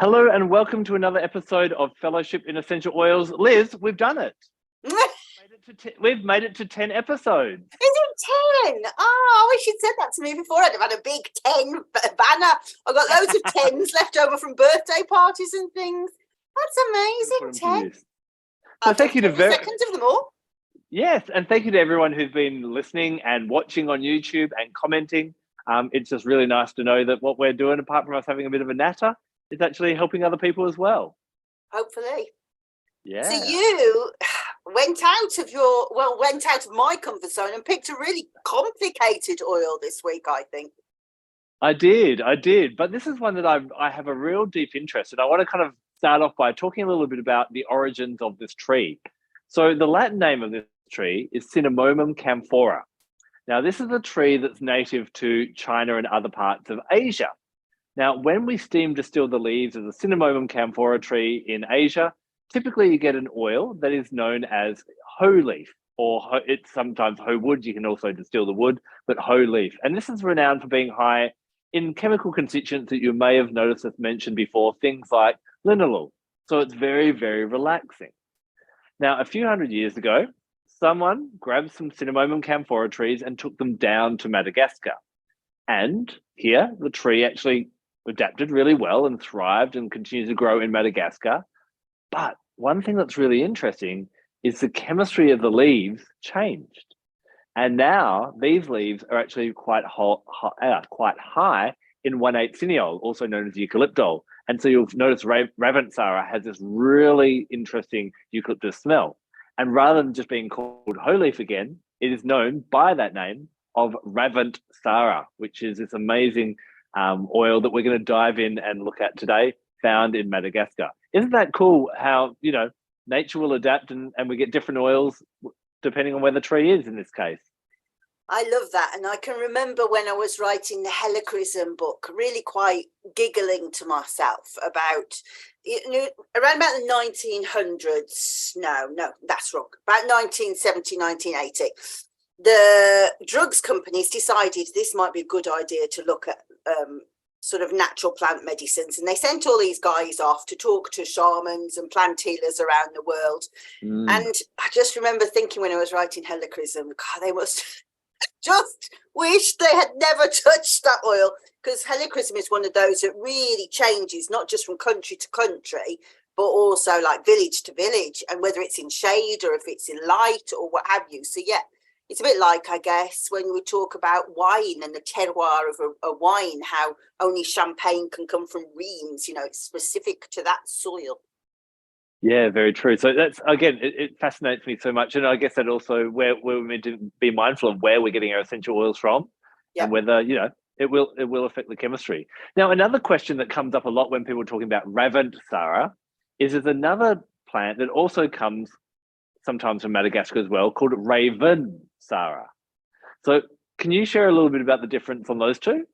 Hello and welcome to another episode of Fellowship in Essential Oils. Liz, we've done it. We've made it to 10 episodes. Is it 10? Oh, I wish you'd said that to me before. I'd have had a big 10 banner. I've got loads of 10s left over from birthday parties and things. That's amazing. 10. So thank you to seconds of them all. Yes, and thank you to everyone who's been listening and watching on YouTube and commenting. It's just really nice to know that what we're doing, apart from us having a bit of a natter, is actually helping other people as well. Hopefully. Yeah. So you went out of my comfort zone and picked a really complicated oil this week, I think. I did. But this is one that I have a real deep interest in. I want to kind of start off by talking a little bit about the origins of this tree. So the Latin name of this tree is Cinnamomum camphora. Now, this is a tree that's native to China and other parts of Asia. Now, when we steam distill the leaves of the Cinnamomum camphora tree in Asia, typically you get an oil that is known as hoe leaf, or it's sometimes hoe wood. You can also distill the wood, but hoe leaf. And this is renowned for being high in chemical constituents that you may have noticed us mentioned before, things like linalool. So it's very, very relaxing. Now, a few hundred years ago, someone grabbed some Cinnamomum camphora trees and took them down to Madagascar. And here, the tree actually adapted really well and thrived and continues to grow in Madagascar. But one thing that's really interesting is the chemistry of the leaves changed. And now these leaves are actually quite high in 1,8 cineol, also known as eucalyptol. And so you'll notice Ravintsara has this really interesting eucalyptus smell. And rather than just being called hoe leaf again, it is known by that name of Ravintsara, which is this amazing oil that we're going to dive in and look at today, found in Madagascar. Isn't that cool how, nature will adapt and we get different oils depending on where the tree is in this case? I love that. And I can remember when I was writing the helichrysum book, really quite giggling to myself about, around about the 1900s. No, that's wrong. About 1970, 1980. The drugs companies decided this might be a good idea to look at sort of natural plant medicines, and they sent all these guys off to talk to shamans and plant healers around the world. And I just remember thinking when I was writing helichrysum, God, they must just wish they had never touched that oil, because helichrysum is one of those that really changes, not just from country to country, but also like village to village, and whether it's in shade or if it's in light or what have you. So yeah, it's a bit like, I guess, when we talk about wine and the terroir of a wine, how only champagne can come from Reims, it's specific to that soil. Yeah, very true. So that's, again, it fascinates me so much. And I guess that also where we're meant to be mindful of where we're getting our essential oils from, and whether, it will affect the chemistry. Now, another question that comes up a lot when people are talking about Ravintsara is there's another plant that also comes sometimes from Madagascar as well, called Ravensara. So can you share a little bit about the difference on those two?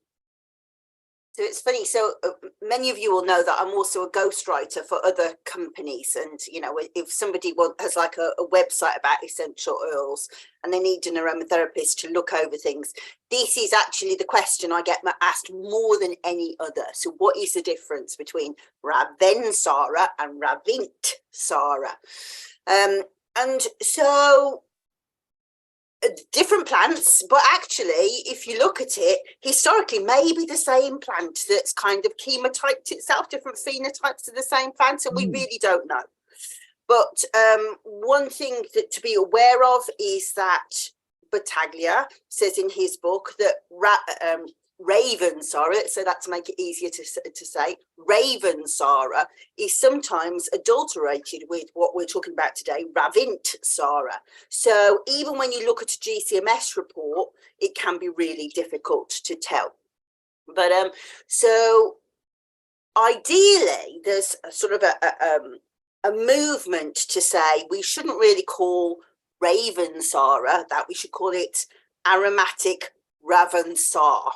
So it's funny. So many of you will know that I'm also a ghostwriter for other companies. And, if somebody has like a website about essential oils and they need an aromatherapist to look over things, this is actually the question I get asked more than any other. So what is the difference between Ravensara and Ravintsara? And so different plants, but actually, if you look at it, historically, maybe the same plant that's kind of chemotyped itself, different phenotypes of the same plant, and we really don't know. But one thing to be aware of is that Battaglia says in his book that Ravensara, so that to make it easier to say, Ravensara is sometimes adulterated with what we're talking about today, Ravintsara. So even when you look at a GCMS report, it can be really difficult to tell. But so ideally, there's a sort of a movement to say we shouldn't really call Ravensara that, we should call it aromatic Ravintsara,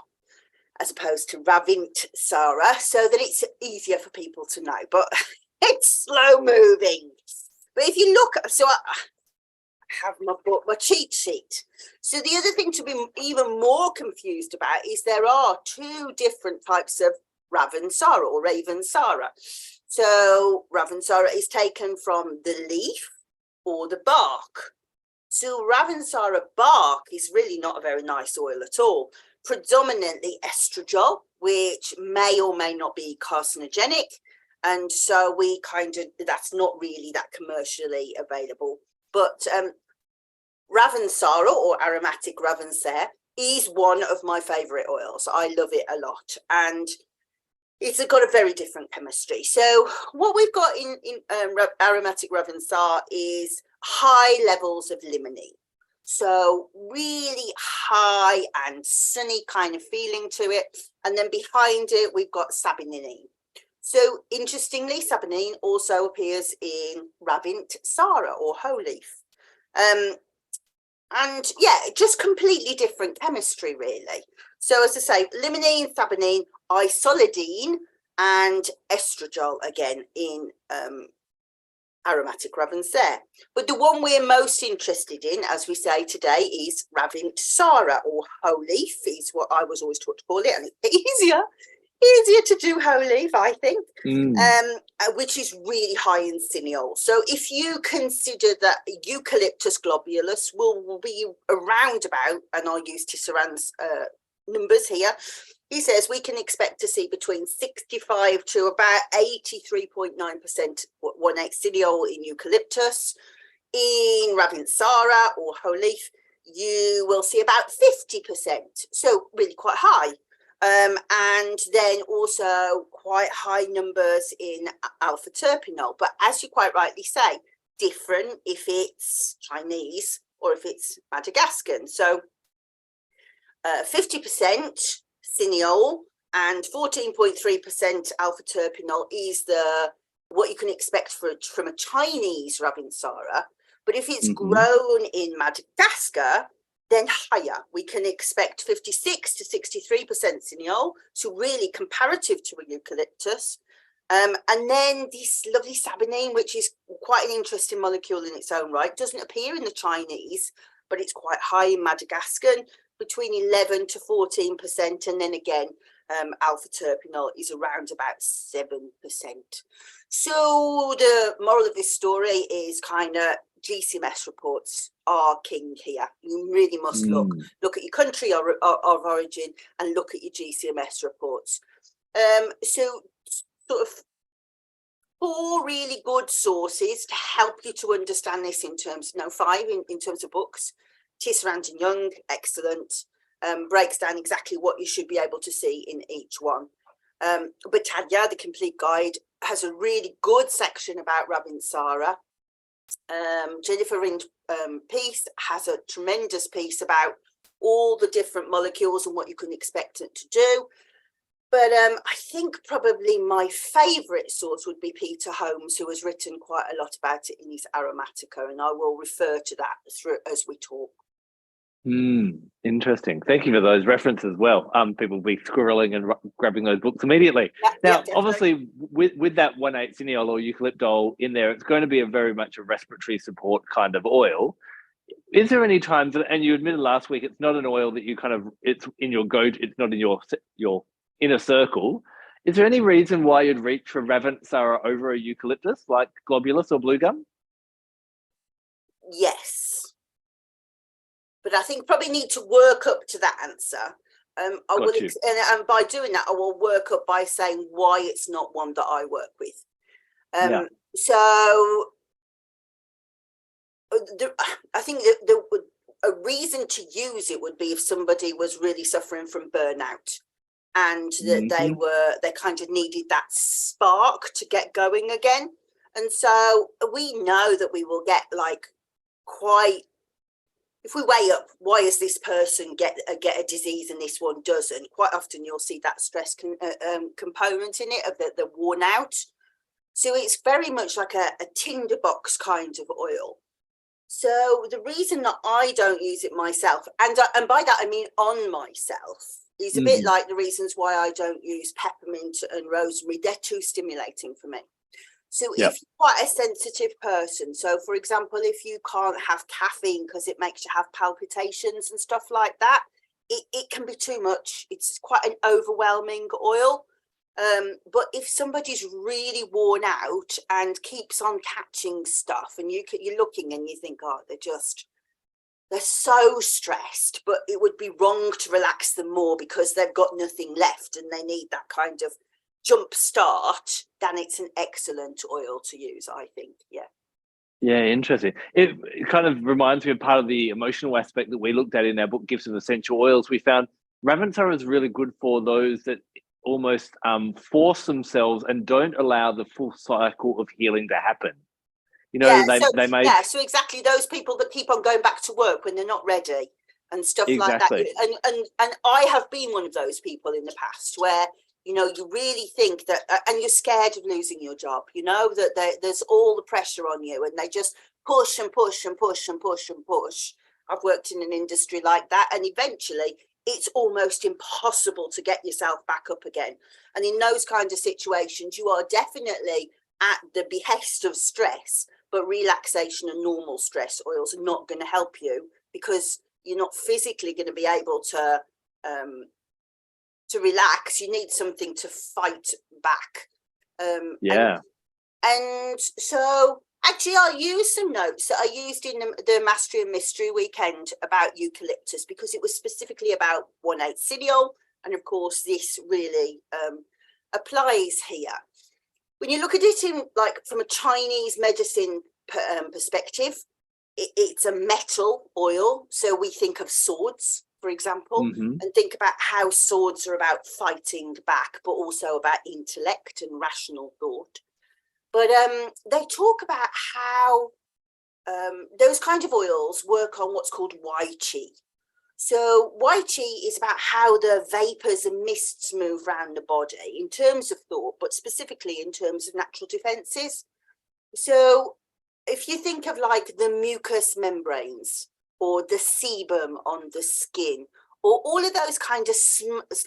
as opposed to Ravintsara, so that it's easier for people to know. But it's slow moving. But if you look, so I have my book, my cheat sheet. So the other thing to be even more confused about is there are two different types of Ravensara or Ravensara. So Ravensara is taken from the leaf or the bark. So Ravensara bark is really not a very nice oil at all. Predominantly estradiol, which may or may not be carcinogenic. And so that's not really that commercially available. But Ravensara or aromatic Ravintsara is one of my favorite oils. I love it a lot. And it's got a very different chemistry. So what we've got in aromatic Ravintsara is high levels of limonene. So really high and sunny kind of feeling to it. And then behind it, we've got sabininene. So interestingly, sabininene also appears in Ravintsara or whole leaf. And yeah, just completely different chemistry, really. So as I say, limonene, sabininene, isolidine, and estradiol again in aromatic Ravintsara. But the one we're most interested in, as we say today, is Ravintsara or whole leaf, is what I was always taught to call it, and it's easier to do whole leaf, I think, which is really high in cineol. So if you consider that Eucalyptus globulus will be around about, and I'll use Tisserand's numbers here, he says we can expect to see between 65 to about 83.9% 1,8 cineol in Eucalyptus. In Ravintsara or whole leaf, you will see about 50%, so really quite high. And then also quite high numbers in alpha terpinol. But as you quite rightly say, different if it's Chinese or if it's Madagascan. So 50% cineol and 14.3% alpha terpinol is what you can expect from a Chinese Ravintsara. But if it's grown in Madagascar, then higher. We can expect 56 to 63% cineol, so really comparative to a eucalyptus. And then this lovely sabininene, which is quite an interesting molecule in its own right, doesn't appear in the Chinese, but it's quite high in Madagascar, between 11 to 14%. And then again, alpha terpinol is around about 7%. So the moral of this story is kind of GCMS reports are king here. You really must look at your country of origin and look at your GCMS reports. So sort of 4 really good sources to help you to understand this in terms, 5 in terms of books. Tisserand and Young, excellent, breaks down exactly what you should be able to see in each one. Battaglia, the complete guide, has a really good section about Ravintsara. Jennifer Rind piece has a tremendous piece about all the different molecules and what you can expect it to do. But I think probably my favourite source would be Peter Holmes, who has written quite a lot about it in his Aromatica, and I will refer to that as we talk. Interesting. Thank you for those references as well. People will be squirreling and grabbing those books immediately. Now, obviously, with that 1,8 cineol or eucalyptol in there, it's going to be very much a respiratory support kind of oil. Is there any times, and you admitted last week, it's not an oil that you it's in your it's not in your inner circle. Is there any reason why you'd reach for Ravintsara over a eucalyptus like globulus or blue gum? Yes. But I think probably need to work up to that answer. And by doing that, I will work up by saying why it's not one that I work with. So I think a reason to use it would be if somebody was really suffering from burnout, and that they kind of needed that spark to get going again. And so we know that we will get if we weigh up, why does this person get a disease and this one doesn't? Quite often you'll see that stress component in it, of the worn out. So it's very much like a tinderbox kind of oil. So the reason that I don't use it myself, and by that I mean on myself, is a bit like the reasons why I don't use peppermint and rosemary. They're too stimulating for me. So if you're quite a sensitive person, so for example, if you can't have caffeine because it makes you have palpitations and stuff like that, it can be too much. It's quite an overwhelming oil. But if somebody's really worn out and keeps on catching stuff, and you're looking and you think, oh, they're so stressed, but it would be wrong to relax them more because they've got nothing left and they need that kind of jump start, then it's an excellent oil to use, I think. Yeah. Yeah, interesting. It kind of reminds me of part of the emotional aspect that we looked at in our book, Gifts of Essential Oils. We found Ravintsara is really good for those that almost force themselves and don't allow the full cycle of healing to happen. You know, they may so exactly those people that keep on going back to work when they're not ready and stuff exactly. like that. And I have been one of those people in the past where, you know, you really think that, and you're scared of losing your job, you know, that there's all the pressure on you and they just push and push and push and push and push. I've worked in an industry like that, and eventually it's almost impossible to get yourself back up again. And in those kinds of situations, you are definitely at the behest of stress, but relaxation and normal stress oils are not going to help you because you're not physically going to be able to relax. You need something to fight back. And so actually I'll use some notes that I used in the Mastery and Mystery weekend about eucalyptus, because it was specifically about 1,8-cineol, and of course this really applies here. When you look at it in like from a Chinese medicine perspective, it's a metal oil, so we think of swords, for example, and think about how swords are about fighting back, but also about intellect and rational thought. But they talk about how those kind of oils work on what's called Wai Qi. So Wai Qi is about how the vapors and mists move around the body in terms of thought, but specifically in terms of natural defenses. So if you think of like the mucous membranes or the sebum on the skin, or all of those kind of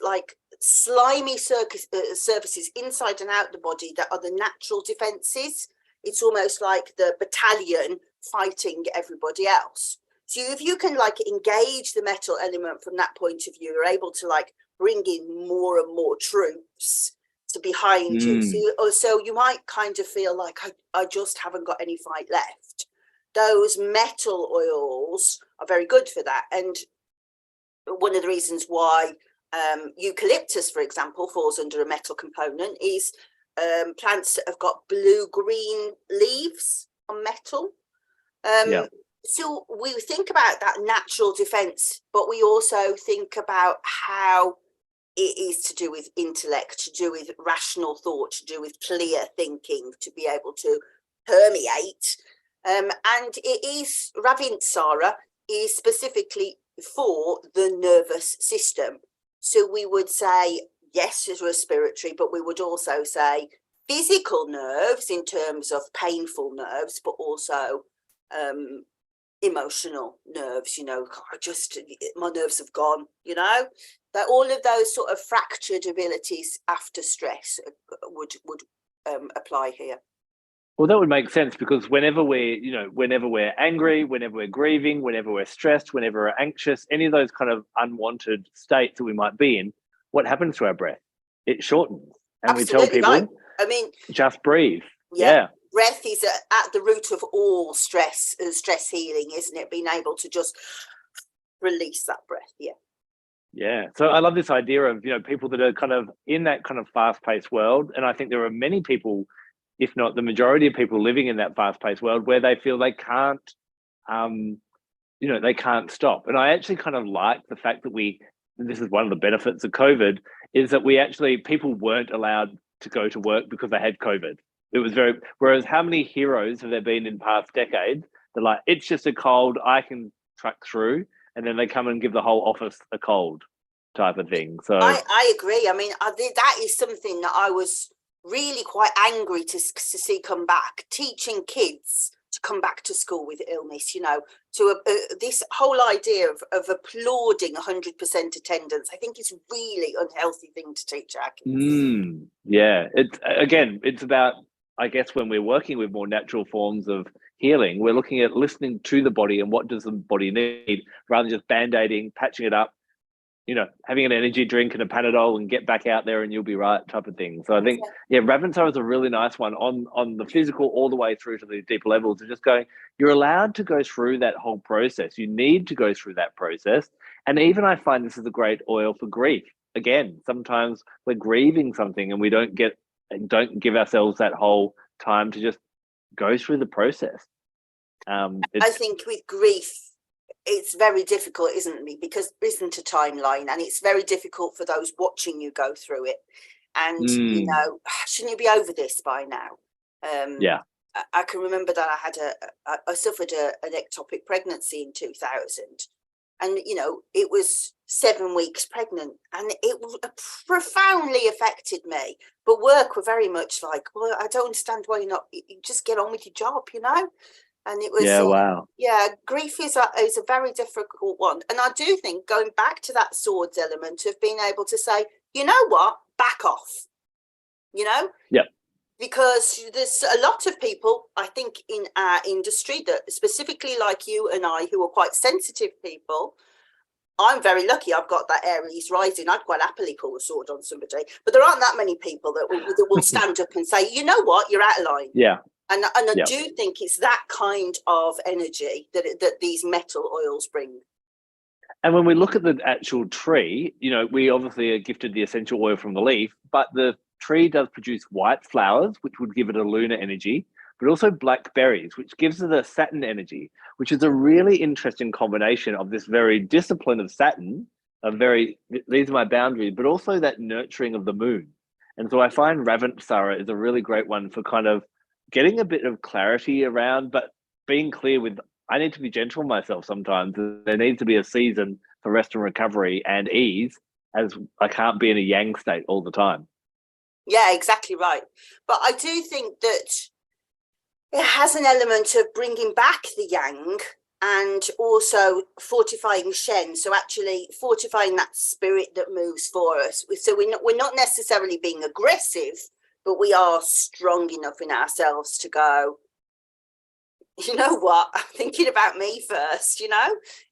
like slimy surfaces inside and out the body that are the natural defenses, it's almost like the battalion fighting everybody else. So if you can like engage the metal element from that point of view, you're able to like bring in more and more troops to behind you. So you might kind of feel like I just haven't got any fight left. Those metal oils are very good for that. And one of the reasons why eucalyptus, for example, falls under a metal component is plants that have got blue-green leaves on metal. So we think about that natural defense, but we also think about how it is to do with intellect, to do with rational thought, to do with clear thinking, to be able to permeate. And it is, Ravintsara is specifically for the nervous system. So we would say, yes, it's respiratory, but we would also say physical nerves in terms of painful nerves, but also emotional nerves, you know, my nerves have gone, you know, that all of those sort of fractured abilities after stress would apply here. Well, that would make sense, because whenever we're angry, whenever we're grieving, whenever we're stressed, whenever we're anxious, any of those kind of unwanted states that we might be in, what happens to our breath? It shortens. And Absolutely, we tell people, right. I mean, just breathe. Yeah. Breath is at the root of all stress healing, isn't it? Being able to just release that breath. Yeah. So I love this idea of, people that are kind of in that kind of fast-paced world. And I think there are many people, if not the majority of people, living in that fast-paced world where they feel they can't, they can't stop. And I actually kind of like the fact that this is one of the benefits of COVID, is that people weren't allowed to go to work because they had COVID. It was whereas how many heroes have there been in past decades? They're like, it's just a cold, I can truck through. And then they come and give the whole office a cold type of thing. So I agree. I mean, that is something that I was really quite angry to see come back, teaching kids to come back to school with illness, to this whole idea of applauding 100% attendance. I think is really unhealthy thing to teach our kids. Yeah, it's about, I guess, when we're working with more natural forms of healing, we're looking at listening to the body and what does the body need, rather than just band-aiding, patching it up, having an energy drink and a Panadol and get back out there and you'll be right type of thing. So I think, Ravensara is a really nice one on the physical all the way through to the deeper levels, and just going, you're allowed to go through that whole process. You need to go through that process. And even I find this is a great oil for grief. Again, sometimes we're grieving something and we don't give ourselves that whole time to just go through the process. I think with grief, it's very difficult, isn't it? Because there isn't a timeline, and it's very difficult for those watching you go through it. And shouldn't you be over this by now? I can remember that I suffered an ectopic pregnancy in 2000, and it was 7 weeks pregnant, and it profoundly affected me. But work were very much like, well, I don't understand why you just get on with your job, And it was, wow. Grief is a very difficult one. And I do think, going back to that swords element of being able to say, you know what, back off, Yeah. Because there's a lot of people, I think, in our industry that specifically like you and I, who are quite sensitive people. I'm very lucky I've got that Aries rising. I'd quite happily pull a sword on somebody. But there aren't that many people that will stand up and say, you know what, you're out of line. Yeah. And I do think it's that kind of energy that these metal oils bring. And when we look at the actual tree, we obviously are gifted the essential oil from the leaf, but the tree does produce white flowers, which would give it a lunar energy, but also black berries, which gives it a Saturn energy, which is a really interesting combination of this very discipline of Saturn, these are my boundaries, but also that nurturing of the moon. And so I find Ravintsara is a really great one for kind of getting a bit of clarity around, but being clear with, I need to be gentle with myself sometimes. There needs to be a season for rest and recovery and ease, as I can't be in a yang state all the time. Yeah, exactly right. But I do think that it has an element of bringing back the yang and also fortifying Shen. So actually fortifying that spirit that moves for us. So we're not necessarily being aggressive, but we are strong enough in ourselves to go, you know what, I'm thinking about me first,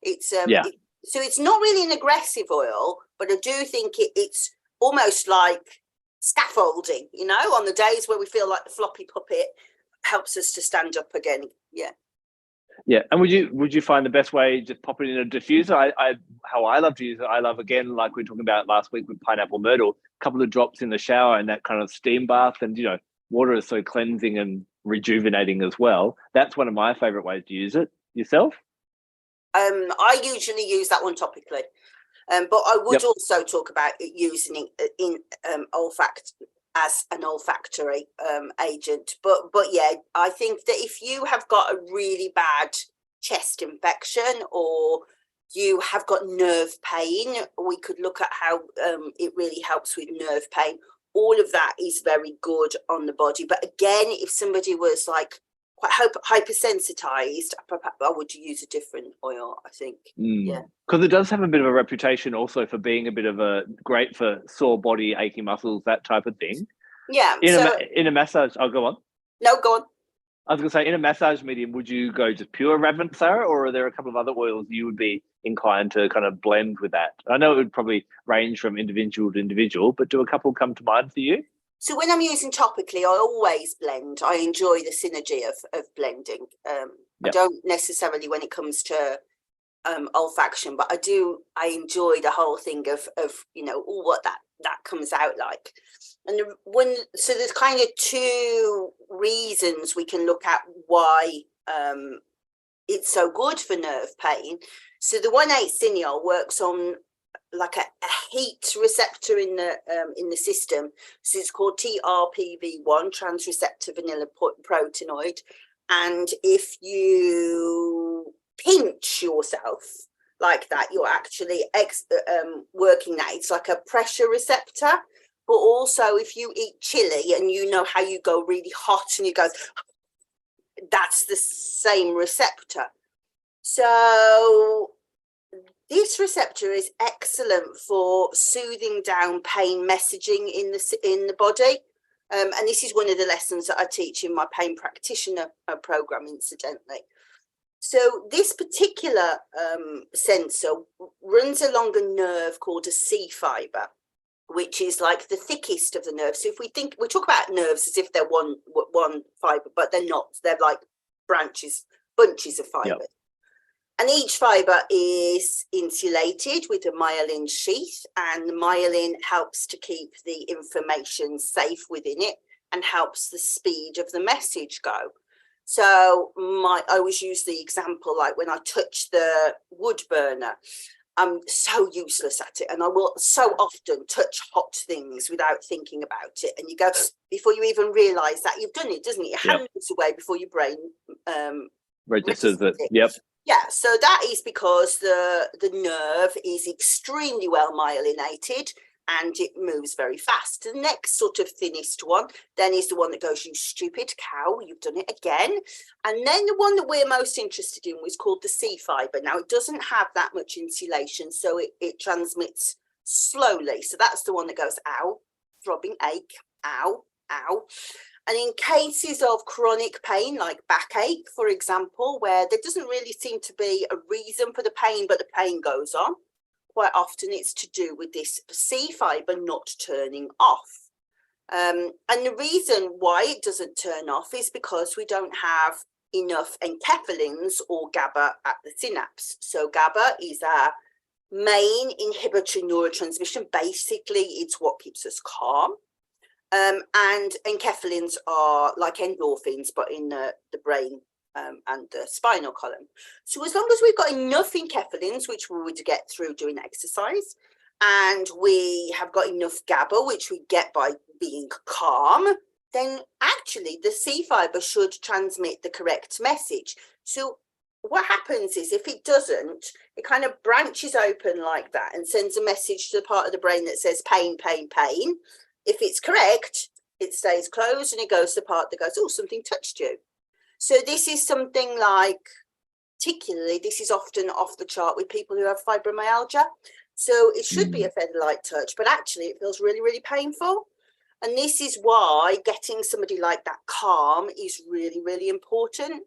It's so it's not really an aggressive oil, but I do think it's almost like scaffolding, on the days where we feel like the floppy puppet, helps us to stand up again. Yeah. And would you find the best way just pop it in a diffuser? How I love to use it, I love, again, like we were talking about last week with pineapple myrtle, a couple of drops in the shower and that kind of steam bath. And water is so cleansing and rejuvenating as well. That's one of my favorite ways to use it. Yourself? I usually use that one topically, but I would also talk about using it in as an olfactory agent. But yeah, I think that if you have got a really bad chest infection or you have got nerve pain, we could look at how it really helps with nerve pain. All of that is very good on the body. But again, if somebody was like quite hypersensitized, I would use a different oil, I think. Yeah. Because it does have a bit of a reputation also for being a bit of a great for sore body, aching muscles, that type of thing. Yeah. In a massage, I'll go on. No, go on. I was going to say, in a massage medium, would you go just pure Ravintsara, or are there a couple of other oils you would be inclined to kind of blend with that? I know it would probably range from individual to individual, but do a couple come to mind for you? So when I'm using topically, I always blend. I enjoy the synergy of blending. I don't necessarily when it comes to olfaction, but I enjoy the whole thing of what that comes out like. And so there's kind of two reasons we can look at why it's so good for nerve pain. So the 1,8-cineol works on like a heat receptor in the system. So it's called TRPV1, transreceptor vanilla proteinoid. And if you pinch yourself like that, you're actually working that. It's like a pressure receptor. But also if you eat chili and you know how you go really hot and you go, that's the same receptor. So this receptor is excellent for soothing down pain messaging in the body. And this is one of the lessons that I teach in my pain practitioner program, incidentally. So this particular sensor runs along a nerve called a C fiber, which is like the thickest of the nerves. So if we talk about nerves as if they're one fiber, but they're not. They're like bunches of fibers. Yep. And each fiber is insulated with a myelin sheath, and the myelin helps to keep the information safe within it and helps the speed of the message go. So I always use the example, like when I touch the wood burner, I'm so useless at it, and I will so often touch hot things without thinking about it. And you go, before you even realise that you've done it, doesn't it? Your hand moves away before your brain registers it. Yep. Yeah, so that is because the nerve is extremely well myelinated and it moves very fast. The next sort of thinnest one then is the one that goes, you stupid cow, you've done it again. And then the one that we're most interested in was called the C fiber. Now, it doesn't have that much insulation, so it transmits slowly. So that's the one that goes, ow, throbbing ache, ow, ow. And in cases of chronic pain, like backache, for example, where there doesn't really seem to be a reason for the pain, but the pain goes on, quite often it's to do with this C fiber not turning off. And the reason why it doesn't turn off is because we don't have enough enkephalins or GABA at the synapse. So GABA is our main inhibitory neurotransmission. Basically, it's what keeps us calm. And enkephalins are like endorphins, but in the brain and the spinal column. So as long as we've got enough enkephalins, which we would get through doing exercise, and we have got enough GABA, which we get by being calm, then actually the C fiber should transmit the correct message. So what happens is if it doesn't, it kind of branches open like that and sends a message to the part of the brain that says pain, pain, pain. If it's correct, it stays closed and it goes to the part that goes, oh, something touched you. So this is something like, particularly, this is often off the chart with people who have fibromyalgia. So it should be a fairly light touch, but actually it feels really, really painful. And this is why getting somebody like that calm is really, really important.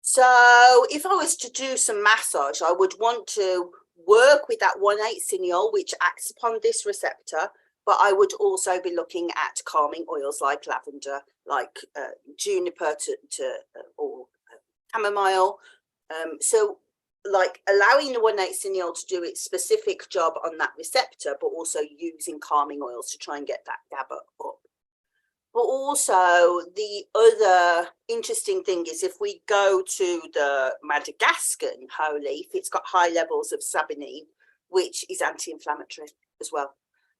So if I was to do some massage, I would want to work with that 1,8 cineol, which acts upon this receptor. But I would also be looking at calming oils like lavender, like juniper or chamomile. So like allowing the 1,8 cineol to do its specific job on that receptor, but also using calming oils to try and get that GABA up. But also the other interesting thing is if we go to the Madagascan whole leaf, it's got high levels of sabinine, which is anti-inflammatory as well.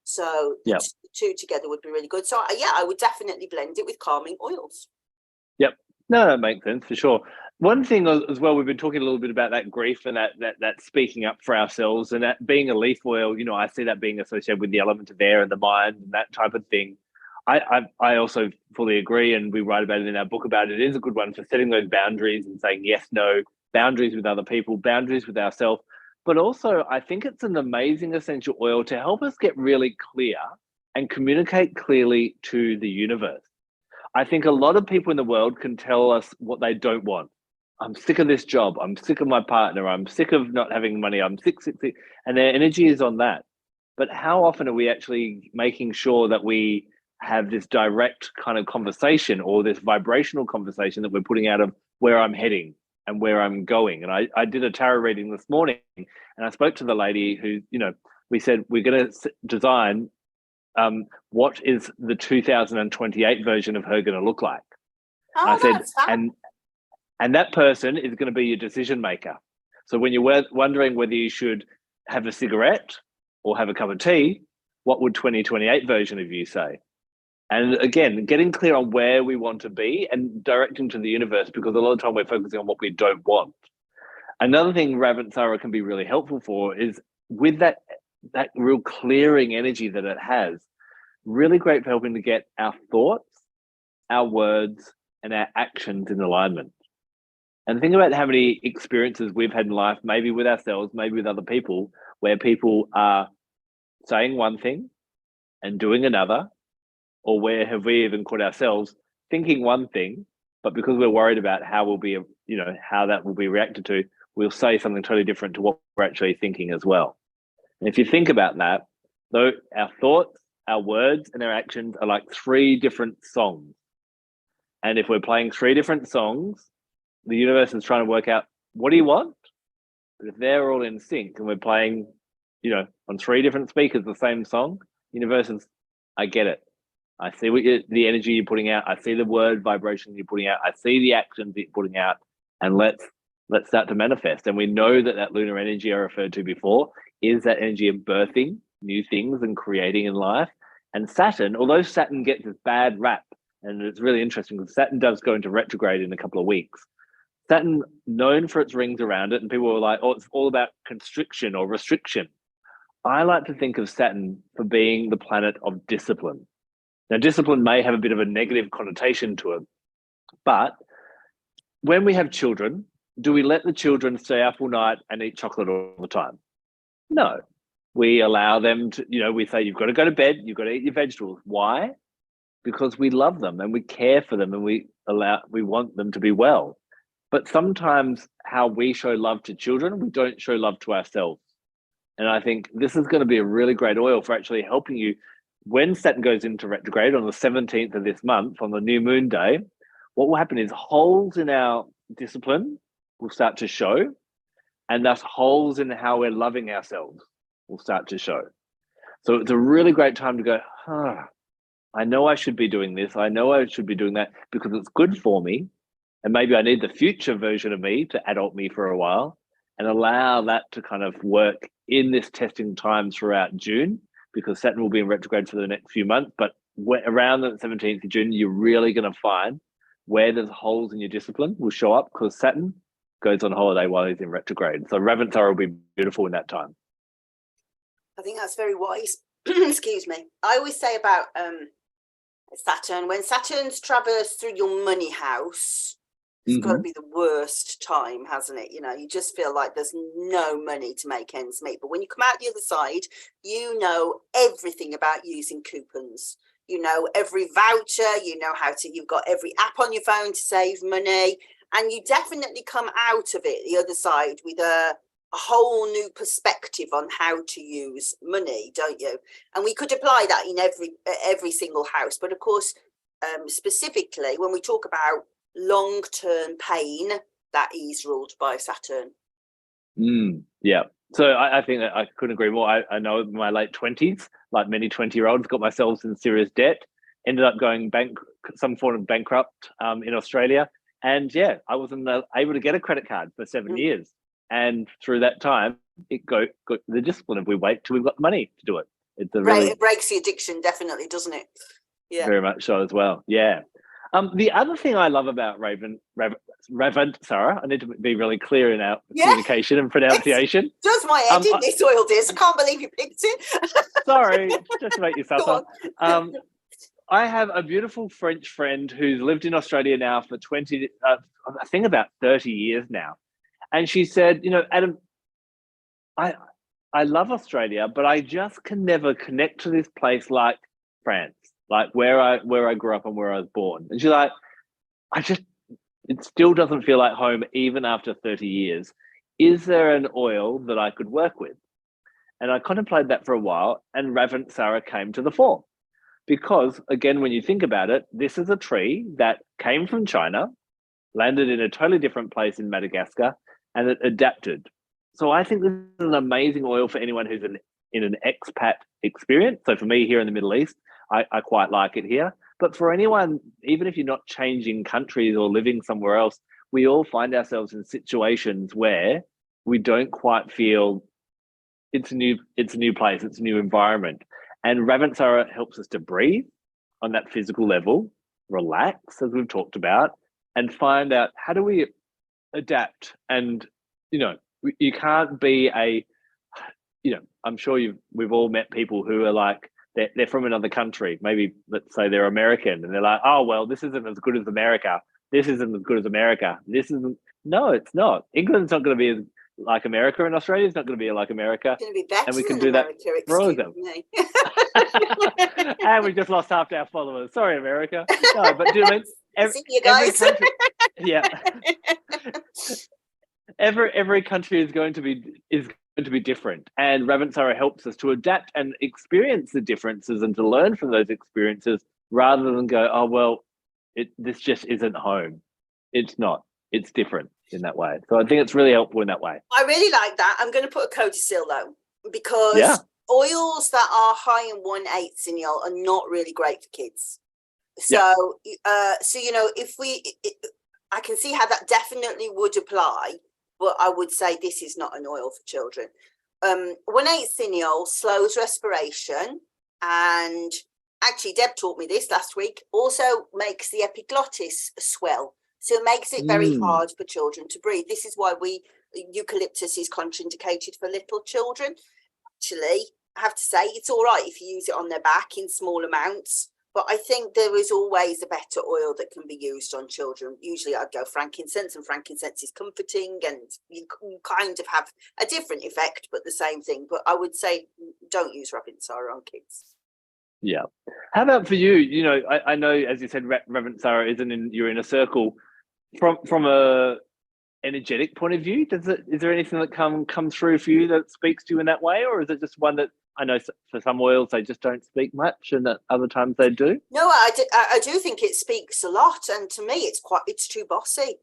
So the two together would be really good. So yeah, I would definitely blend it with calming oils. Yep. No, that makes sense for sure. One thing as well, we've been talking a little bit about that grief and that speaking up for ourselves, and that being a leaf oil, you know, I see that being associated with the element of air and the mind and that type of thing. I also fully agree, and we write about it in our book about it. It is a good one for setting those boundaries and saying yes, no, boundaries with other people, boundaries with ourselves. But also, I think it's an amazing essential oil to help us get really clear and communicate clearly to the universe. I think a lot of people in the world can tell us what they don't want. I'm sick of this job. I'm sick of my partner. I'm sick of not having money. I'm sick. And their energy is on that. But how often are we actually making sure that we have this direct kind of conversation or this vibrational conversation that we're putting out of where I'm heading and where I'm going? And I did a tarot reading this morning, and I spoke to the lady who, you know, we said we're going to design what is the 2028 version of her going to look like. Oh, I said, that's fun. and that person is going to be your decision maker. So when you're wondering whether you should have a cigarette or have a cup of tea, what would 2028 version of you say? And again, getting clear on where we want to be and directing to the universe, because a lot of the time we're focusing on what we don't want. Another thing Ravensara can be really helpful for is with that real clearing energy that it has, really great for helping to get our thoughts, our words, and our actions in alignment. And think about how many experiences we've had in life, maybe with ourselves, maybe with other people, where people are saying one thing and doing another, or where have we even caught ourselves thinking one thing but because we're worried about how we'll be, how that will be reacted to, we'll say something totally different to what we're actually thinking as well. And if you think about that, though, our thoughts, our words, and our actions are like 3 different songs. And if we're playing 3 different songs, the universe is trying to work out, what do you want? But if they're all in sync and we're playing, on 3 different speakers, the same song, the universe is, I get it. I see the energy you're putting out. I see the word vibration you're putting out. I see the actions you're putting out, and let's start to manifest. And we know that lunar energy I referred to before is that energy of birthing new things and creating in life. And Saturn, although Saturn gets this bad rap, and it's really interesting because Saturn does go into retrograde in a couple of weeks. Saturn, known for its rings around it, and people were like, oh, it's all about constriction or restriction. I like to think of Saturn for being the planet of discipline. Now, discipline may have a bit of a negative connotation to it, but when we have children, do we let the children stay up all night and eat chocolate all the time? No. We allow them to, we say, you've got to go to bed, you've got to eat your vegetables. Why? Because we love them and we care for them and we want them to be well. But sometimes how we show love to children, we don't show love to ourselves. And I think this is going to be a really great oil for actually helping you. When Saturn goes into retrograde on the 17th of this month, on the new moon day, what will happen is holes in our discipline will start to show, and thus holes in how we're loving ourselves will start to show. So it's a really great time to go, I know I should be doing this. I know I should be doing that because it's good for me. And maybe I need the future version of me to adult me for a while, and allow that to kind of work in this testing time throughout June, because Saturn will be in retrograde for the next few months. But around the 17th of June, you're really going to find where there's holes in your discipline will show up, because Saturn goes on holiday while he's in retrograde. So Ravensara will be beautiful in that time. I think that's very wise. Excuse me. I always say about Saturn, when Saturn's traversed through your money house, it's got to be the worst time, hasn't it? You just feel like there's no money to make ends meet. But when you come out the other side, you know everything about using coupons. You know every voucher, you've got every app on your phone to save money. And you definitely come out of it the other side with a whole new perspective on how to use money, don't you? And we could apply that in every single house. But of course, specifically, when we talk about long-term pain, that is ruled by Saturn. Yeah. So I think that I couldn't agree more. I know in my late 20s, like many 20-year-olds, got myself in serious debt, ended up going some form of bankrupt in Australia. And yeah, I wasn't able to get a credit card for 7 years. And through that time, it got the discipline of we wait till we've got the money to do it. It breaks the addiction, definitely, doesn't it? Yeah. Very much so as well. Yeah. The other thing I love about Ravintsara, I need to be really clear in our communication and pronunciation. Does my head in this oil disc. I can't believe you picked it. Sorry, just to make you suffer. I have a beautiful French friend who's lived in Australia now for I think about 30 years now. And she said, Adam, I love Australia, but I just can never connect to this place like France, like where I grew up and where I was born. And she's like, it still doesn't feel like home even after 30 years. Is there an oil that I could work with? And I contemplated that for a while, and Ravintsara came to the fore. Because again, when you think about it, this is a tree that came from China, landed in a totally different place in Madagascar, and it adapted. So I think this is an amazing oil for anyone who's in an expat experience. So for me here in the Middle East, I quite like it here. But for anyone, even if you're not changing countries or living somewhere else, we all find ourselves in situations where we don't quite feel it's a new place, it's a new environment. And Ravensara helps us to breathe on that physical level, relax, as we've talked about, and find out how do we adapt. And, you can't be I'm sure we've all met people who are like, they're from another country. Maybe let's say they're American, and they're like, oh, well, this isn't as good as America. This isn't as good as America. No, it's not. England's not going to be like America, and Australia is not going to be like America. It's going to be better and we can than do America, that for all of them. me. And we just lost half our followers. Sorry, America. No, but do you mean See you guys. every country? Yeah. Every country is going to be different, and Ravensara helps us to adapt and experience the differences and to learn from those experiences rather than go, oh well, this just isn't home. It's not. It's different in that way. So I think it's really helpful in that way. I really like that. I'm going to put a codicil though, because oils that are high in 1/8 cineol are not really great for kids. So, so you know, I can see how that definitely would apply, but I would say this is not an oil for children. 1/8 cineol slows respiration, and actually Deb taught me this last week, also makes the epiglottis swell. So it makes it very hard for children to breathe. This is why eucalyptus is contraindicated for little children. Actually, I have to say, it's all right if you use it on their back in small amounts. But I think there is always a better oil that can be used on children. Usually I'd go frankincense, and frankincense is comforting, and you kind of have a different effect, but the same thing. But I would say don't use Ravintsara on kids. Yeah. How about for you? You know, I know, as you said, Ravensara you're in a circle. From a energetic point of view, is there anything that come through for you that speaks to you in that way, or is it just one that I know for some oils they just don't speak much, and at other times they do? No, I do think it speaks a lot, and to me, it's too bossy.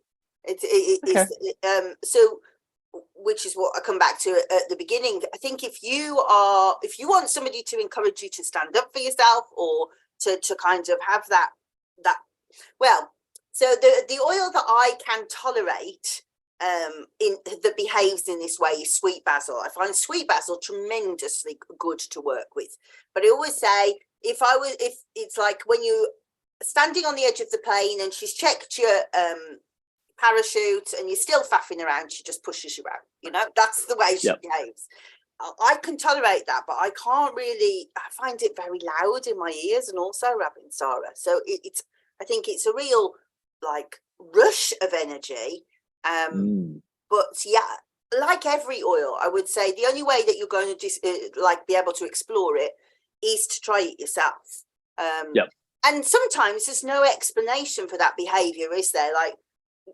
So, which is what I come back to at the beginning. I think if you want somebody to encourage you to stand up for yourself, or to kind of have that well. So the oil that I can tolerate that behaves in this way is sweet basil. I find sweet basil tremendously good to work with. But I always say, if it's like when you're standing on the edge of the plane and she's checked your parachute and you're still faffing around, she just pushes you out. You know, that's the way she behaves. I can tolerate that, but I can't really. I find it very loud in my ears, and also Ravintsara. So I think it's a real like rush of energy, but yeah, like every oil, I would say the only way that you're going to be able to explore it is to try it yourself. And sometimes there's no explanation for that behavior, is there? Like,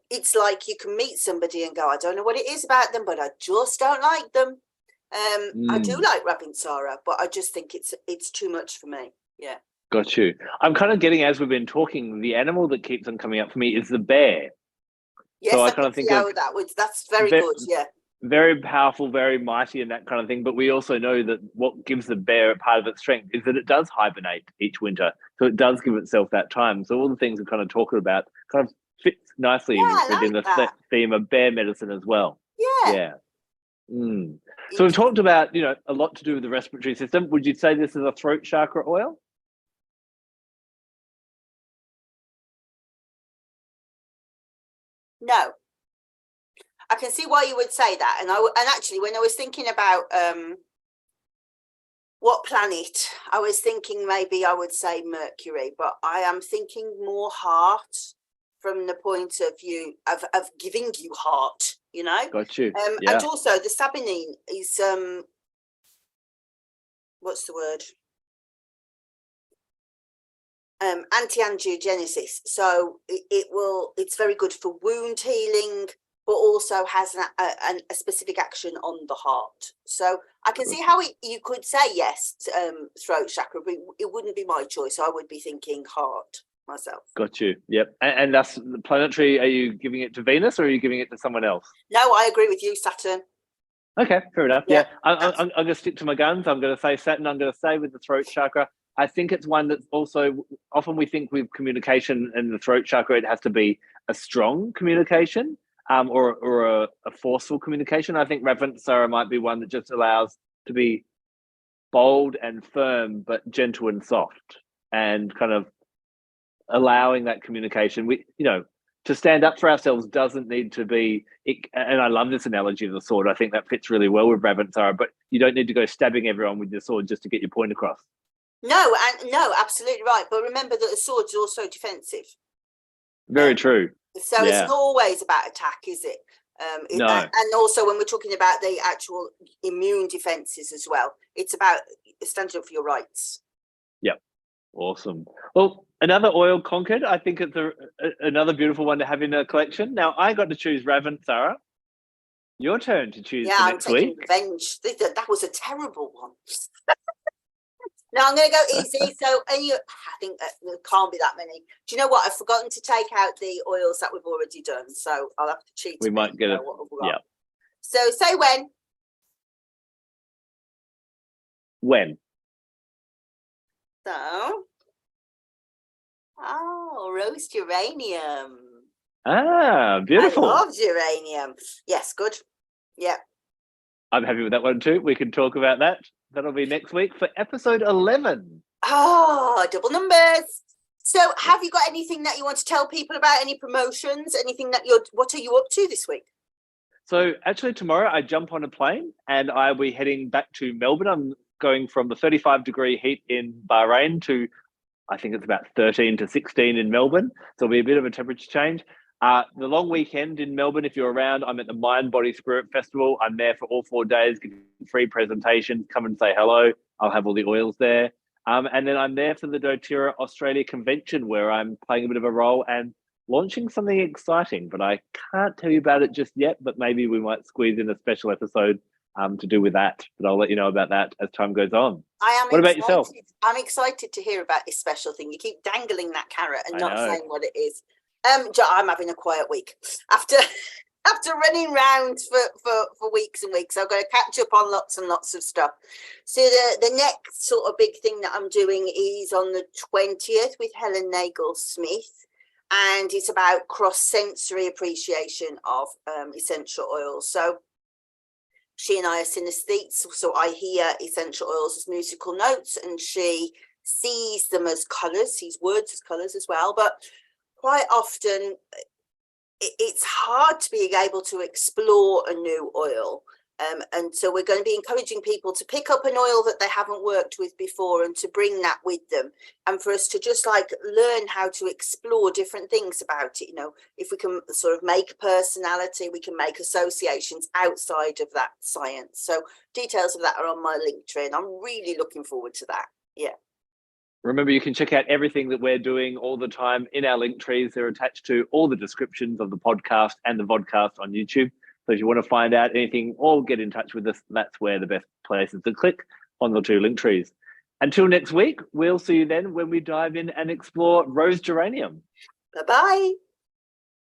it's like you can meet somebody and go, I don't know what it is about them, but I just don't like them. I do like Ravintsara, but I just think it's too much for me. Yeah. Got you. I'm kind of getting, as we've been talking, the animal that keeps on coming up for me is the bear. Yes, so I kind of think that's very good. Yeah. Very powerful, very mighty, and that kind of thing. But we also know that what gives the bear part of its strength is that it does hibernate each winter. So it does give itself that time. So all the things we're kind of talking about kind of fits nicely within the theme of bear medicine as well. Yeah. So we've talked about, a lot to do with the respiratory system. Would you say this is a throat chakra oil? No, I can see why you would say that, and actually, when I was thinking about what planet, I was thinking maybe I would say Mercury, but I am thinking more heart from the point of view of giving you heart. Got you. And also the saponine is what's the word? Anti-angiogenesis, so it's very good for wound healing, but also has a specific action on the heart. So I can see how you could say yes to throat chakra, but it wouldn't be my choice. I would be thinking heart myself. Got you. Yep. And that's the planetary. Are you giving it to Venus, or are you giving it to someone else? No, I agree with you, Saturn. Okay, fair enough. Yeah, I'm going to stick to my guns. I'm going to say Saturn. I'm going to say with the throat chakra. I think it's one that's also, often we think with communication and the throat chakra, it has to be a strong communication or a forceful communication. I think Ravintsara might be one that just allows to be bold and firm, but gentle and soft, and kind of allowing that communication. To stand up for ourselves doesn't need to be, and I love this analogy of the sword. I think that fits really well with Ravintsara, but you don't need to go stabbing everyone with your sword just to get your point across. No, absolutely right. But remember that the sword's also defensive. Very true. So it's not always about attack, is it? No. And also when we're talking about the actual immune defenses as well, it's about standing up for your rights. Yep. Awesome. Well, another oil conquered. I think it's another beautiful one to have in a collection. Now, I got to choose Ravintsara. Your turn to choose for next week. I'm taking revenge. That was a terrible one. Now I'm going to go easy. So, I think there can't be that many. Do you know what? I've forgotten to take out the oils that we've already done. So I'll have to cheat. We might get yeah. So say when. When? So, rose geranium. Ah, beautiful. I love geranium. Yes, good. Yeah. I'm happy with that one too. We can talk about that. That'll be next week for episode 11. Oh, double numbers. So have you got anything that you want to tell people about? Any promotions? Anything that what are you up to this week? So actually tomorrow I jump on a plane and I'll be heading back to Melbourne. I'm going from the 35-degree heat in Bahrain to, I think it's about 13 to 16 in Melbourne. So it'll be a bit of a temperature change. The long weekend in Melbourne, if you're around, I'm at the Mind, Body, Spirit Festival. I'm there for all 4 days, giving free presentations. Come and say hello. I'll have all the oils there. And then I'm there for the doTERRA Australia convention where I'm playing a bit of a role and launching something exciting, but I can't tell you about it just yet, but maybe we might squeeze in a special episode to do with that. But I'll let you know about that as time goes on. What about yourself? I'm excited to hear about this special thing. You keep dangling that carrot and not saying what it is. I'm having a quiet week after running round for weeks and weeks. I've got to catch up on lots and lots of stuff. So the next sort of big thing that I'm doing is on the 20th with Helen Nagel-Smith, and it's about cross-sensory appreciation of essential oils. So she and I are synesthetes, so I hear essential oils as musical notes, and she sees them as colours, sees words as colours as well. But quite often it's hard to be able to explore a new oil. And so we're going to be encouraging people to pick up an oil that they haven't worked with before and to bring that with them. And for us to just like learn how to explore different things about it. If we can sort of make personality, we can make associations outside of that science. So details of that are on my link tree, and I'm really looking forward to that. Yeah. Remember, you can check out everything that we're doing all the time in our link trees. They're attached to all the descriptions of the podcast and the vodcast on YouTube. So if you want to find out anything or get in touch with us, that's where the best place is to click on the 2 link trees. Until next week, we'll see you then when we dive in and explore rose geranium. Bye-bye.